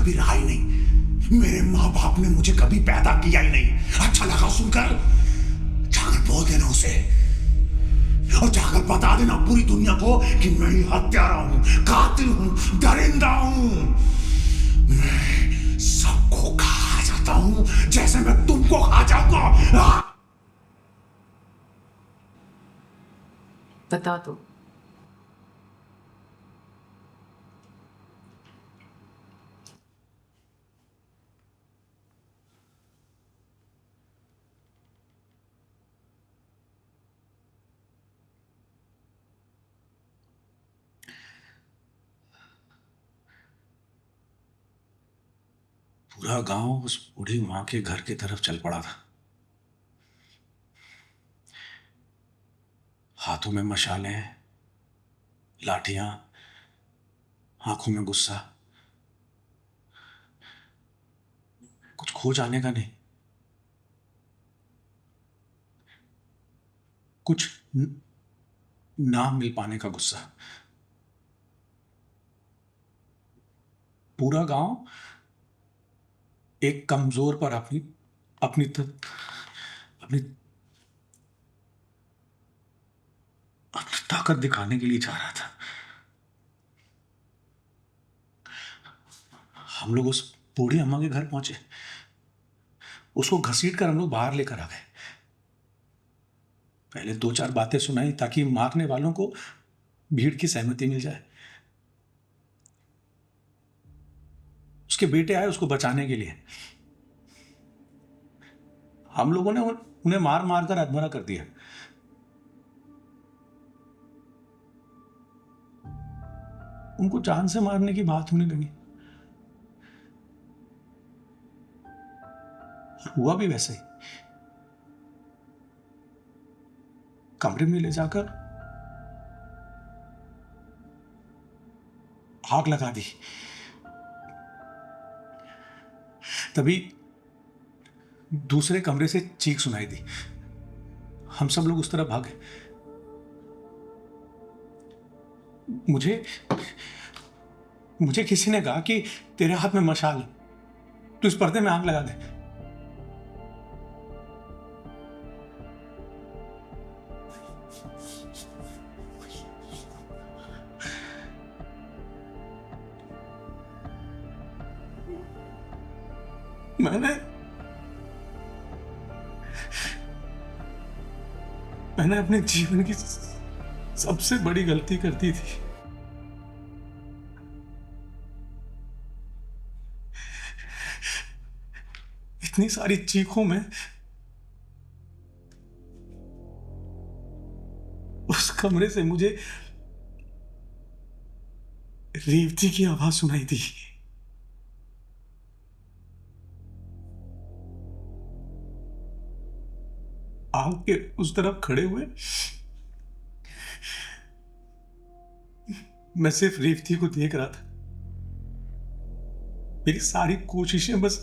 कभी रहा ही नहीं। मेरे माँ बाप ने मुझे कभी पैदा किया ही नहीं। अच्छा लगा सुनकर? जाकर बोल देना उसे, और जाकर बता देना पूरी दुनिया को कि मैं ही हत्यारा हूं, कातिल हूं, दरिंदा हूं। मैं सबको खा जाता हूं जैसे मैं तुमको खा जाऊंगा। बता दो। पूरा गांव उस बूढ़ी मां के घर की तरफ चल पड़ा था। हाथों में मशालें, लाठियां, आंखों में गुस्सा। कुछ खो जाने का नहीं, कुछ ना मिल पाने का गुस्सा। पूरा गांव एक कमजोर पर अपनी अपनी अपनी ताकत दिखाने के लिए जा रहा था। हम लोग उस बूढ़ी अम्मा के घर पहुंचे। उसको घसीट कर हम लोग बाहर लेकर आ गए। पहले 2-4 बातें सुनाई ताकि मारने वालों को भीड़ की सहमति मिल जाए। उसके बेटे आए उसको बचाने के लिए। हम लोगों ने उन्हें मार मार कर अधमरा कर दिया। उनको जान से मारने की बात होने लगी। और हुआ भी वैसे ही। कमरे में ले जाकर आग लगा दी। तभी दूसरे कमरे से चीख सुनाई दी। हम सब लोग उस तरफ भागे। मुझे किसी ने कहा कि तेरे हाथ में मशाल है, तू इस पर्दे में आग लगा दे। मैंने अपने जीवन की सबसे बड़ी गलती कर दी थी। इतनी सारी चीखों में उस कमरे से मुझे रेवती की आवाज सुनाई दी। आग के उस तरफ खड़े हुए मैं सिर्फ रेवती को देख रहा था। मेरी सारी कोशिशें बस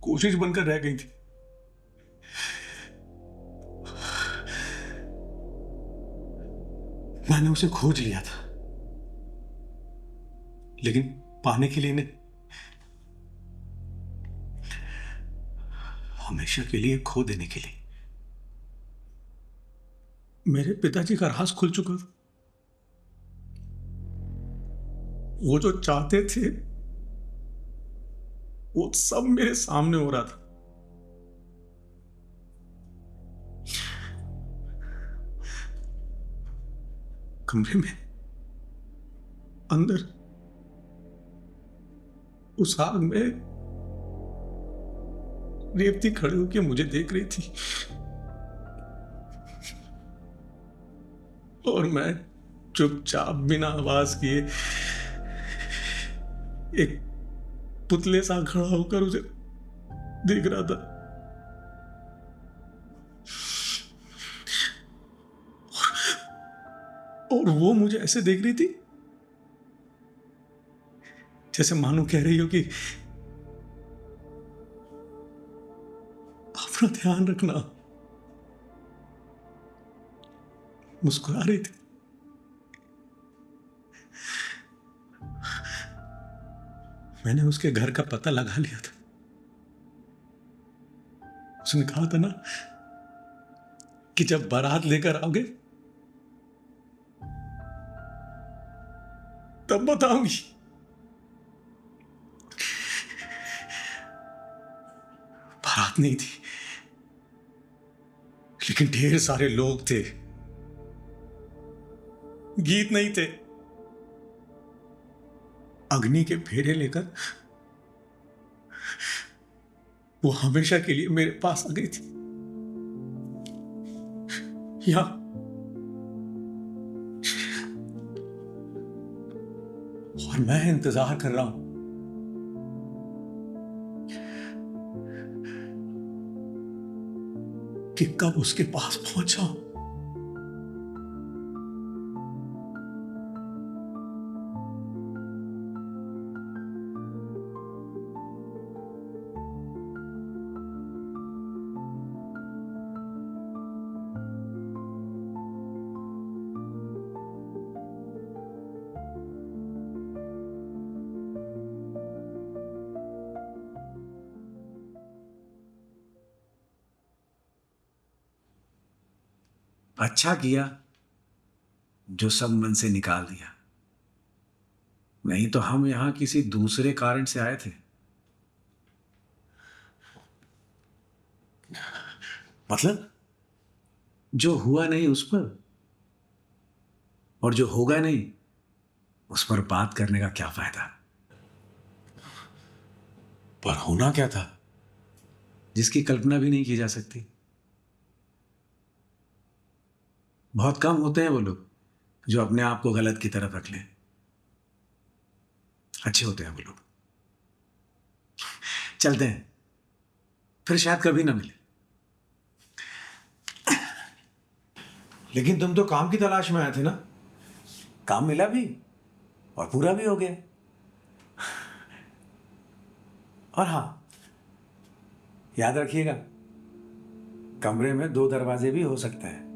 कोशिश बनकर रह गई थी। मैंने उसे खोज लिया था, लेकिन पाने के लिए नहीं, हमेशा के लिए खो देने के लिए। मेरे पिताजी का राज खुल चुका था। वो जो चाहते थे वो सब मेरे सामने हो रहा था। कमरे में अंदर उस आग में रेवती खड़ी होकर मुझे देख रही थी, और मैं चुपचाप बिना आवाज किए एक पुतले सा खड़ा होकर उसे देख रहा था। और वो मुझे ऐसे देख रही थी जैसे मानो कह रही हो कि अपना ध्यान रखना। मुस्कुरा रही थी। मैंने उसके घर का पता लगा लिया था। उसने कहा था ना कि जब बारात लेकर आओगे तब बताऊंगी। बारात नहीं थी, लेकिन ढेर सारे लोग थे। गीत नहीं थे। अग्नि के फेरे लेकर वो हमेशा के लिए मेरे पास आ गई थी। यहां और मैं इंतजार कर रहा हूं कि कब उसके पास पहुंच जाऊं। अच्छा किया जो सब मन से निकाल दिया, नहीं तो हम यहां किसी दूसरे कारण से आए थे। मतलब? जो हुआ नहीं उस पर, और जो होगा नहीं उस पर बात करने का क्या फायदा। पर होना क्या था? जिसकी कल्पना भी नहीं की जा सकती। बहुत कम होते हैं वो लोग जो अपने आप को गलत की तरफ रख लें। अच्छे होते हैं वो लोग। चलते हैं, फिर शायद कभी ना मिले। लेकिन तुम तो काम की तलाश में आए थे ना? काम मिला भी और पूरा भी हो गया। और हाँ, याद रखिएगा, कमरे में 2 दरवाजे भी हो सकते हैं।